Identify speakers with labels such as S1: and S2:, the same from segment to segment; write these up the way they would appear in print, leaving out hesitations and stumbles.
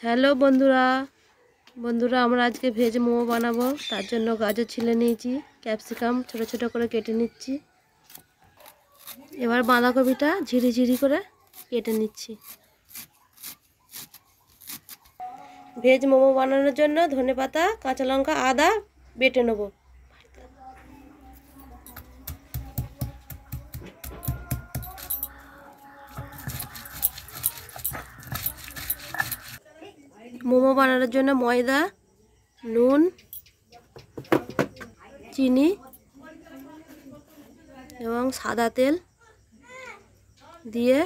S1: Hello বন্ধুরা আমরা আজকে ভেজ মোমো বানাবো। তার জন্য গাজর ছিলে নিয়েছি, ক্যাপসিকাম ছোট ছোট করে কেটে নিচ্ছি। এবার বাঁধাকপিটা ঝিরি করে কেটে নিচ্ছি। ভেজ মোমো বানানোর জন্য ধনেপাতা, কাঁচা লঙ্কা, আদা বেটে নেব। মোমো বানানোর জন্য ময়দা, নুন, চিনি এবং সাদা তেল দিয়ে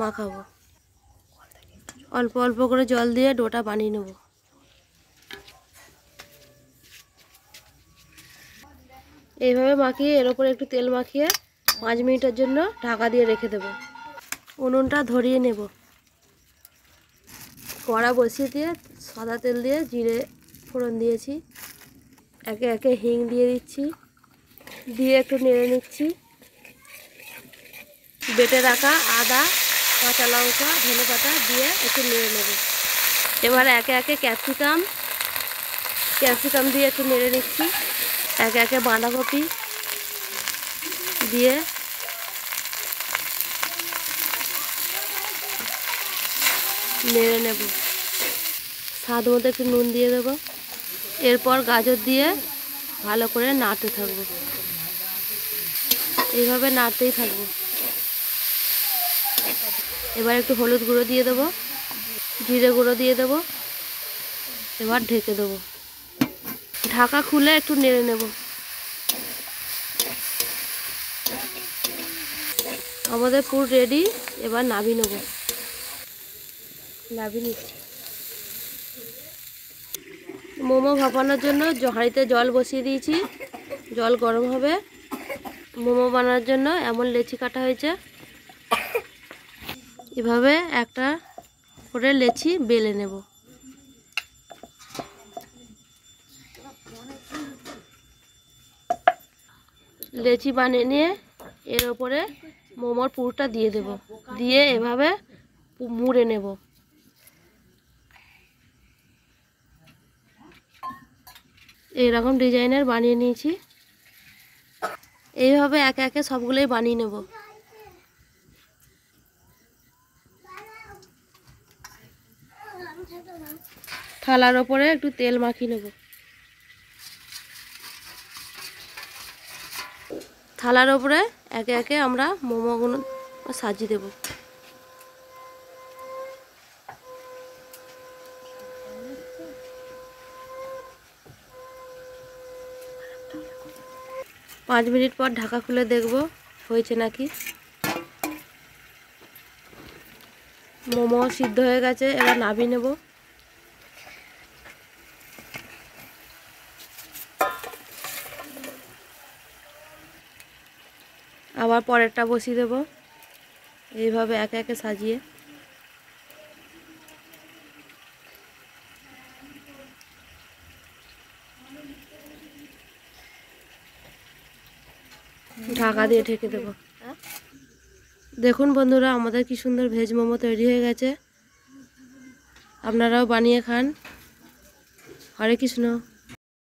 S1: মাখাবো। অল্প অল্প করে জল দিয়ে ডোটা বানিয়ে নেব। এইভাবে মাখিয়ে এর উপরে একটু তেল মাখিয়ে 5 মিনিটের জন্য ঢাকা দিয়ে রেখে দেব। উনুনটা ধরিয়ে নেব। কড়া বসিয়ে দিয়ে সাদা তেল দিয়ে জিরে ফোড়ন দিয়েছি। একে একে হিং দিয়ে দিচ্ছি, দিয়ে একটু নেড়ে নিচ্ছি। বেটে রাখা আদা, কাঁচা লঙ্কা, ধনেপাতা দিয়ে একটু নেড়ে নেব। এবার একে একে ক্যাপসিকাম দিয়ে একটু নেড়ে নিচ্ছি। একে একে বাঁধাকপি দিয়ে নেড়ে নেব। স্বাদ মতো একটু নুন দিয়ে দেবো। এরপর গাজর দিয়ে ভালো করে নাড়তে থাকবো। এইভাবে নাড়তেই থাকবো। এবার একটু হলুদ গুঁড়ো দিয়ে দেবো, জিরে গুঁড়ো দিয়ে দেবো। এবার ঢেকে দেবো। ঢাকা খুলে একটু নেড়ে নেব। আমাদের পুর রেডি। এবার নামিয়ে নেব। নামিয়ে নিচ্ছি। মোমো ভাপানোর জন্য হাঁড়িতে জল বসিয়ে দিয়েছি। জল গরম হবে। মোমো বানানোর জন্য এমন লেচি কাটা হয়েছে। এভাবে একটা করে লেচি বেলে নেব। লেচি বানিয়ে নিয়ে এর ওপরে মোমোর পুরটা দিয়ে দেব। দিয়ে এভাবে মুড়ে নেব। এইরকম ডিজাইনের বানিয়ে নিয়েছি। এইভাবে একে একে সবগুলোই বানিয়ে নেব। থালার ওপরে একটু তেল মাখিয়ে নেব। থালার ওপরে একে একে আমরা মোমোগুলো সাজিয়ে দেব। পাঁচ মিনিট পর ঢাকা খুলে দেখব হয়েছে নাকি। মোমো সিদ্ধ হয়ে গেছে। এবার নামিয়ে নেব। আবার পরেরটা বসিয়ে দেব। এইভাবে একে একে সাজিয়ে। ঢাকা দিয়ে ঢেকে দেব। দেখুন বন্ধুরা, আমাদের কি সুন্দর ভেজ মোমো তৈরি হয়ে গেছে। আপনারাও বানিয়ে খান। হরে কৃষ্ণ।